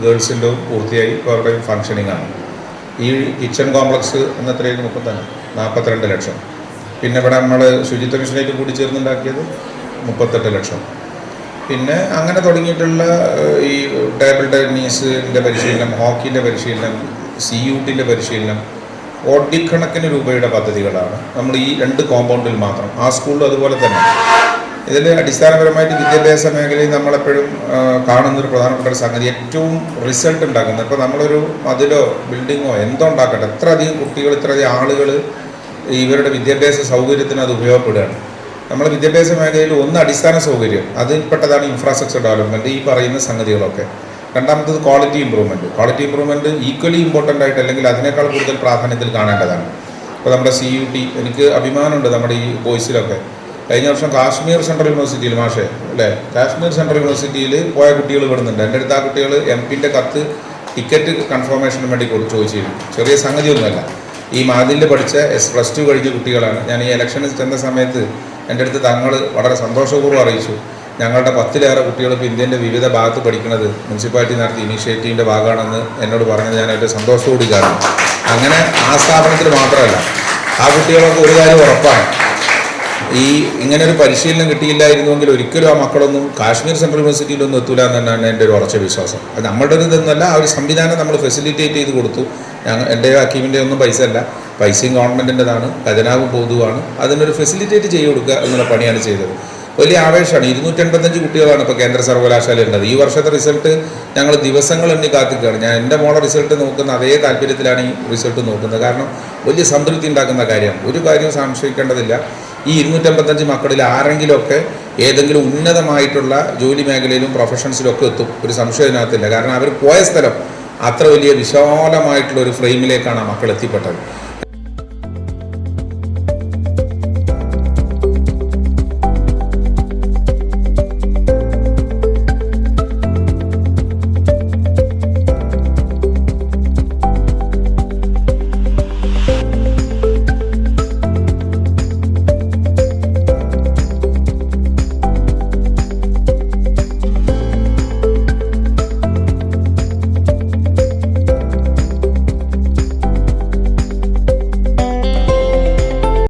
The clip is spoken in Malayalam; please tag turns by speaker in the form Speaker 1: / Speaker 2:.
Speaker 1: ഗേൾസിൻ്റെ പൂർത്തിയായി ഇപ്പോൾ അവിടെ ഫങ്ഷനിങ് ആണ്. ഈ കിച്ചൺ കോംപ്ലക്സ് എന്നത്രയും 42 ലക്ഷം. പിന്നെ ഇവിടെ നമ്മൾ ശുചിത്വ മിഷനായിട്ട് കൂടി ചേർന്നുണ്ടാക്കിയത് 38 ലക്ഷം. പിന്നെ അങ്ങനെ തുടങ്ങിയിട്ടുള്ള ഈ ടേബിൾ ടെന്നീസിൻ്റെ പരിശീലനം, ഹോക്കിൻ്റെ പരിശീലനം, CUTൻ്റെ പരിശീലനം, കോടിക്കണക്കിന് രൂപയുടെ പദ്ധതികളാണ് നമ്മൾ ഈ 2 കോമ്പൗണ്ടിൽ മാത്രം. ആ സ്കൂളിലും അതുപോലെ തന്നെ. ഇതിൽ അടിസ്ഥാനപരമായിട്ട് വിദ്യാഭ്യാസ മേഖലയിൽ നമ്മളെപ്പോഴും കാണുന്നൊരു പ്രധാനപ്പെട്ട ഒരു സംഗതി, ഏറ്റവും റിസൾട്ട് ഉണ്ടാക്കുന്നത്. ഇപ്പോൾ നമ്മളൊരു മതിലോ ബിൽഡിങ്ങോ എന്തോ ഉണ്ടാക്കട്ടെ, ഇത്രയധികം കുട്ടികൾ, ഇത്രയധികം ആളുകൾ ഇവരുടെ വിദ്യാഭ്യാസ സൗകര്യത്തിന് അത് ഉപയോഗപ്പെടുകയാണ്. നമ്മൾ വിദ്യാഭ്യാസ മേഖലയിൽ ഒന്ന് അടിസ്ഥാന സൗകര്യം, അതിൽപ്പെട്ടതാണ് ഇൻഫ്രാസ്ട്രക്ചർ ഡെവലപ്മെൻറ്റ്, ഈ പറയുന്ന സംഗതികളൊക്കെ. രണ്ടാമത്തത് ക്വാളിറ്റി ഇമ്പ്രൂവ്മെൻറ്റ് ഈക്വലി ഇമ്പോർട്ടൻ്റ് ആയിട്ട്, അല്ലെങ്കിൽ അതിനേക്കാൾ കൂടുതൽ പ്രാധാന്യത്തിൽ കാണേണ്ടതാണ്. ഇപ്പോൾ നമ്മുടെ CUT, എനിക്ക് അഭിമാനമുണ്ട് നമ്മുടെ ഈ ബോയ്സിലൊക്കെ. കഴിഞ്ഞ വർഷം കാശ്മീർ സെൻട്രൽ യൂണിവേഴ്സിറ്റിയിൽ കാശ്മീർ സെൻട്രൽ യൂണിവേഴ്സിറ്റിയിൽ പോയ കുട്ടികൾ വിടുന്നുണ്ട്. എൻ്റെ അടുത്ത് ആ കുട്ടികൾ MP-ൻ്റെ കത്ത് ടിക്കറ്റ് കൺഫർമേഷന് വേണ്ടി ചോദിച്ചിരുന്നു. ചെറിയ സംഗതിയൊന്നുമല്ല. ഈ മാതിലിൽ പഠിച്ച +2 കഴിഞ്ഞ കുട്ടികളാണ്. ഞാൻ ഈ ഇലക്ഷനിൽ ചെന്ന സമയത്ത് എൻ്റെ അടുത്ത് തങ്ങൾ വളരെ സന്തോഷപൂർവ്വം അറിയിച്ചു, ഞങ്ങളുടെ 10-ലേറെ കുട്ടികൾ ഇപ്പോൾ ഇന്ത്യൻ്റെ വിവിധ ഭാഗത്ത് പഠിക്കുന്നത് മുനിസിപ്പാലിറ്റി നടത്തിയ ഇനീഷ്യേറ്റീവിൻ്റെ ഭാഗമാണെന്ന് എന്നോട് പറഞ്ഞത് ഞാൻ അതിൻ്റെ സന്തോഷത്തോടെ കാണുന്നു. അങ്ങനെ ആ സ്ഥാപനത്തിൽ മാത്രമല്ല, ആ കുട്ടികളൊക്കെ ഒരു കാര്യം ഉറപ്പാണ്, ഈ ഇങ്ങനെ ഒരു പരിശീലനം കിട്ടിയില്ലായിരുന്നുവെങ്കിൽ ഒരിക്കലും ആ മക്കളൊന്നും കാശ്മീർ സെൻട്രൽ യൂണിവേഴ്സിറ്റിയിലൊന്നും എത്തൂല എന്ന് തന്നെയാണ് എൻ്റെ ഒരു ഉറച്ച വിശ്വാസം. അത് നമ്മളുടെ ഒരു ഇതൊന്നുമല്ല, ആ ഒരു സംവിധാനം നമ്മൾ ഫെസിലിറ്റേറ്റ് ചെയ്ത് കൊടുത്തു. എൻ്റെയോ ഹക്കീമിൻ്റെ ഒന്നും പൈസ അല്ല, പൈസയും ഗവൺമെൻറ്റിൻ്റെതാണ്, ഖജനാവും പൊതുവാണ്. അതിനൊരു ഫെസിലിറ്റേറ്റ് ചെയ്ത് കൊടുക്കുക എന്നുള്ള പണിയാണ് ചെയ്തത്. വലിയ ആവേശമാണ്. 285 കുട്ടികളാണ് ഇപ്പോൾ കേന്ദ്ര സർവകലാശാലയുള്ളത്. ഈ വർഷത്തെ റിസൾട്ട് ഞങ്ങൾ ദിവസങ്ങൾ എണ്ണി കാത്തിക്കുകയാണ്. ഞാൻ എൻ്റെ മോളെ റിസൾട്ട് നോക്കുന്ന അതേ താല്പര്യത്തിലാണ് ഈ റിസൾട്ട് നോക്കുന്നത്. കാരണം വലിയ സംതൃപ്തി ഉണ്ടാക്കുന്ന കാര്യമാണ്. ഒരു കാര്യവും സംശയിക്കേണ്ടതില്ല. ഈ 285 മക്കളിൽ ആരെങ്കിലുമൊക്കെ ഏതെങ്കിലും ഉന്നതമായിട്ടുള്ള ജോലി മേഖലയിലും പ്രൊഫഷൻസിലൊക്കെ എത്തും, ഒരു സംശയത്തിനകത്തില്ല. കാരണം അവർ പോയ സ്ഥലം അത്ര വലിയ വിശാലമായിട്ടുള്ള ഒരു ഫ്രെയിമിലേക്കാണ് ആ മക്കൾ എത്തിപ്പെട്ടത്.